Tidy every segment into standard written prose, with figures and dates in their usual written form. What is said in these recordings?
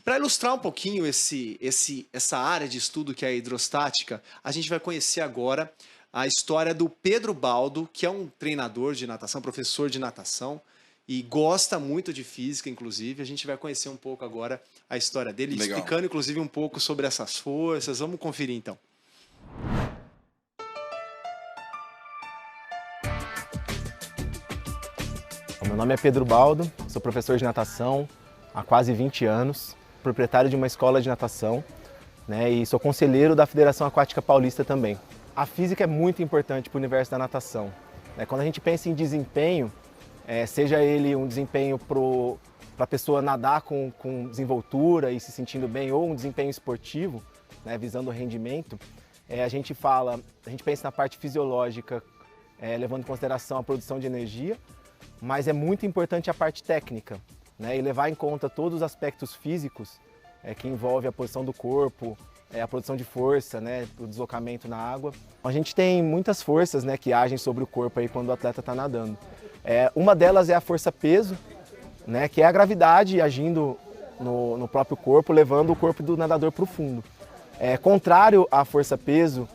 Para ilustrar um pouquinho essa área de estudo que é a hidrostática, a gente vai conhecer agora a história do Pedro Baldo, que é um treinador de natação, professor de natação, e gosta muito de física, inclusive. A gente vai conhecer um pouco agora a história dele, Legal. explicando, inclusive, um pouco sobre essas forças. Vamos conferir, então. Meu nome é Pedro Baldo, sou professor de natação há quase 20 anos, proprietário de uma escola de natação, né, e sou conselheiro da Federação Aquática Paulista também. A física é muito importante para o universo da natação, né? Quando a gente pensa em desempenho, seja ele um desempenho para a pessoa nadar com desenvoltura e se sentindo bem, ou um desempenho esportivo, né, visando o rendimento, a gente pensa na parte fisiológica, levando em consideração a produção de energia, mas é muito importante a parte técnica, né, e levar em conta todos os aspectos físicos que envolve a posição do corpo, a produção de força, né, o deslocamento na água. A gente tem muitas forças, né, que agem sobre o corpo aí quando o atleta está nadando. Uma delas é a força-peso, né, que é a gravidade agindo no próprio corpo, levando o corpo do nadador para o fundo. Contrário à força-peso,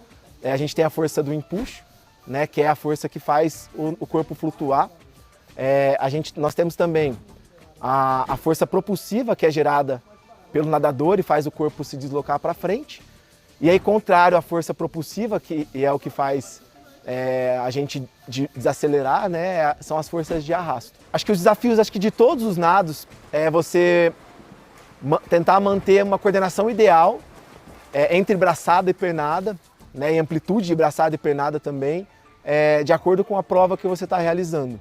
a gente tem a força do empuxo, né, que é a força que faz o corpo flutuar. Nós temos também a força propulsiva, que é gerada pelo nadador e faz o corpo se deslocar para frente. E aí, contrário à força propulsiva, que é o que faz a gente desacelerar, né, são as forças de arrasto. Acho que os desafios de todos os nados é você tentar manter uma coordenação ideal entre braçada e pernada, né, e amplitude de braçada e pernada também, de acordo com a prova que você está realizando.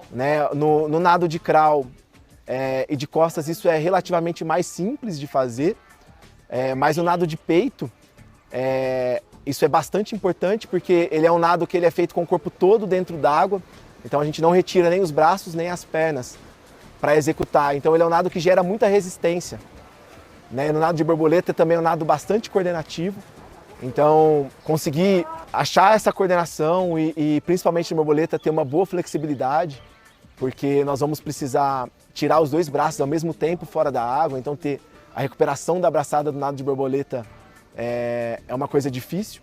Né? No nado de crawl e de costas isso é relativamente mais simples de fazer, mas no nado de peito isso é bastante importante porque ele é um nado que ele é feito com o corpo todo dentro d'água, então a gente não retira nem os braços nem as pernas para executar, então ele é um nado que gera muita resistência. Né? No nado de borboleta também é um nado bastante coordenativo, então conseguir achar essa coordenação e principalmente no borboleta ter uma boa flexibilidade, porque nós vamos precisar tirar os dois braços ao mesmo tempo fora da água, então ter a recuperação da braçada do nado de borboleta é uma coisa difícil.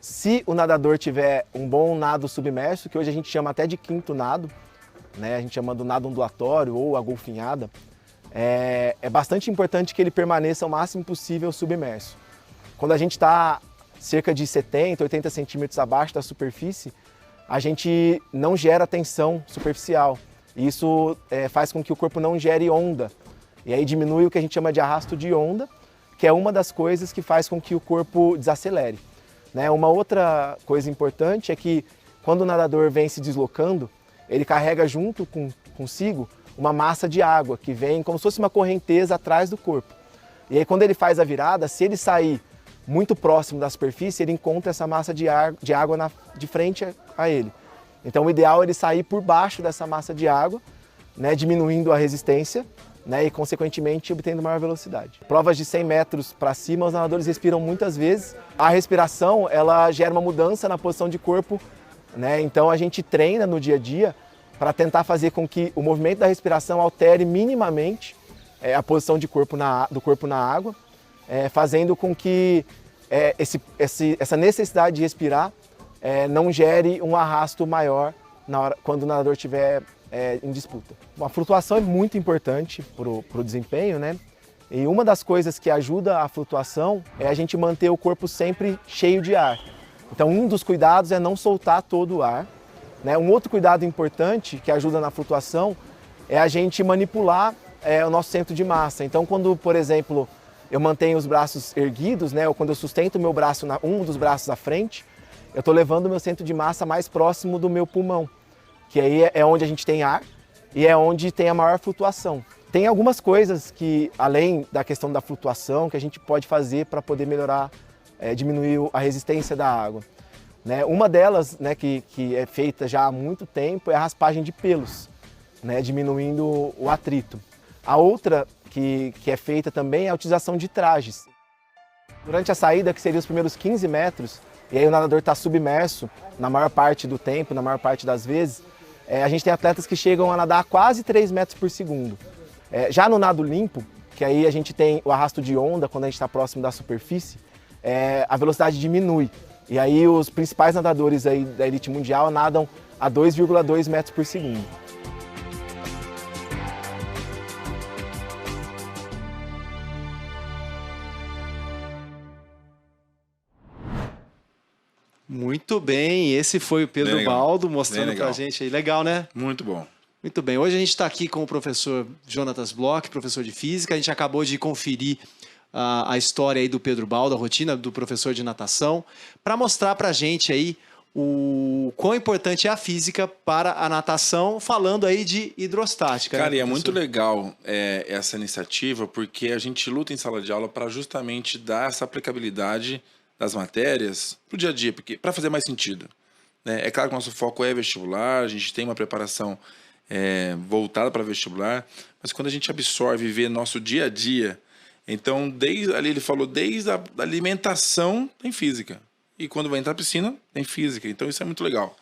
Se o nadador tiver um bom nado submerso, que hoje a gente chama até de quinto nado, né, a gente chama do nado ondulatório ou a golfinhada, é bastante importante que ele permaneça o máximo possível submerso. Quando a gente está cerca de 70, 80 centímetros abaixo da superfície, a gente não gera tensão superficial. Isso faz com que o corpo não gere onda. E aí diminui o que a gente chama de arrasto de onda, que é uma das coisas que faz com que o corpo desacelere. Né? Uma outra coisa importante é que quando o nadador vem se deslocando, ele carrega junto consigo uma massa de água que vem como se fosse uma correnteza atrás do corpo. E aí quando ele faz a virada, se ele sair muito próximo da superfície, ele encontra essa massa de água de frente a ele. Então o ideal é ele sair por baixo dessa massa de água, né, diminuindo a resistência, né, e consequentemente obtendo maior velocidade. Provas de 100 metros para cima, os nadadores respiram muitas vezes. A respiração ela gera uma mudança na posição de corpo, né, então a gente treina no dia a dia para tentar fazer com que o movimento da respiração altere minimamente a posição do corpo na água, fazendo com que essa necessidade de respirar não gere um arrasto maior quando o nadador estiver em disputa. Bom, a flutuação é muito importante para o desempenho, né? E uma das coisas que ajuda a flutuação é a gente manter o corpo sempre cheio de ar. Então um dos cuidados é não soltar todo o ar. Né? Um outro cuidado importante que ajuda na flutuação é a gente manipular o nosso centro de massa. Então quando, por exemplo, eu mantenho os braços erguidos, né, ou quando eu sustento meu braço, um dos braços à frente, eu estou levando o meu centro de massa mais próximo do meu pulmão, que aí é onde a gente tem ar e é onde tem a maior flutuação. Tem algumas coisas que, além da questão da flutuação, que a gente pode fazer para poder melhorar, diminuir a resistência da água. Né? Uma delas, né, que é feita já há muito tempo, é a raspagem de pelos, né, diminuindo o atrito. A outra que é feita também é a utilização de trajes. Durante a saída, que seria os primeiros 15 metros, e aí o nadador está submerso na maior parte do tempo, na maior parte das vezes, a gente tem atletas que chegam a nadar quase 3 metros por segundo. Já no nado limpo, que aí a gente tem o arrasto de onda quando a gente está próximo da superfície, a velocidade diminui. E aí os principais nadadores aí da elite mundial nadam a 2,2 metros por segundo. Muito bem, esse foi o Pedro Baldo mostrando pra gente aí. Legal, né? Muito bom. Muito bem, hoje a gente está aqui com o professor Jonatas Bloch, professor de Física. A gente acabou de conferir a história aí do Pedro Baldo, a rotina do professor de natação, para mostrar pra gente aí o quão importante é a física para a natação, falando aí de hidrostática. Cara, né, e é muito legal essa iniciativa, porque a gente luta em sala de aula para justamente dar essa aplicabilidade das matérias pro dia a dia, porque para fazer mais sentido, né? É claro que o nosso foco é vestibular, a gente tem uma preparação voltada para vestibular, mas quando a gente absorve e vê nosso dia a dia, então ali ele falou, desde a alimentação tem física, e quando vai entrar na piscina tem física, então isso é muito legal.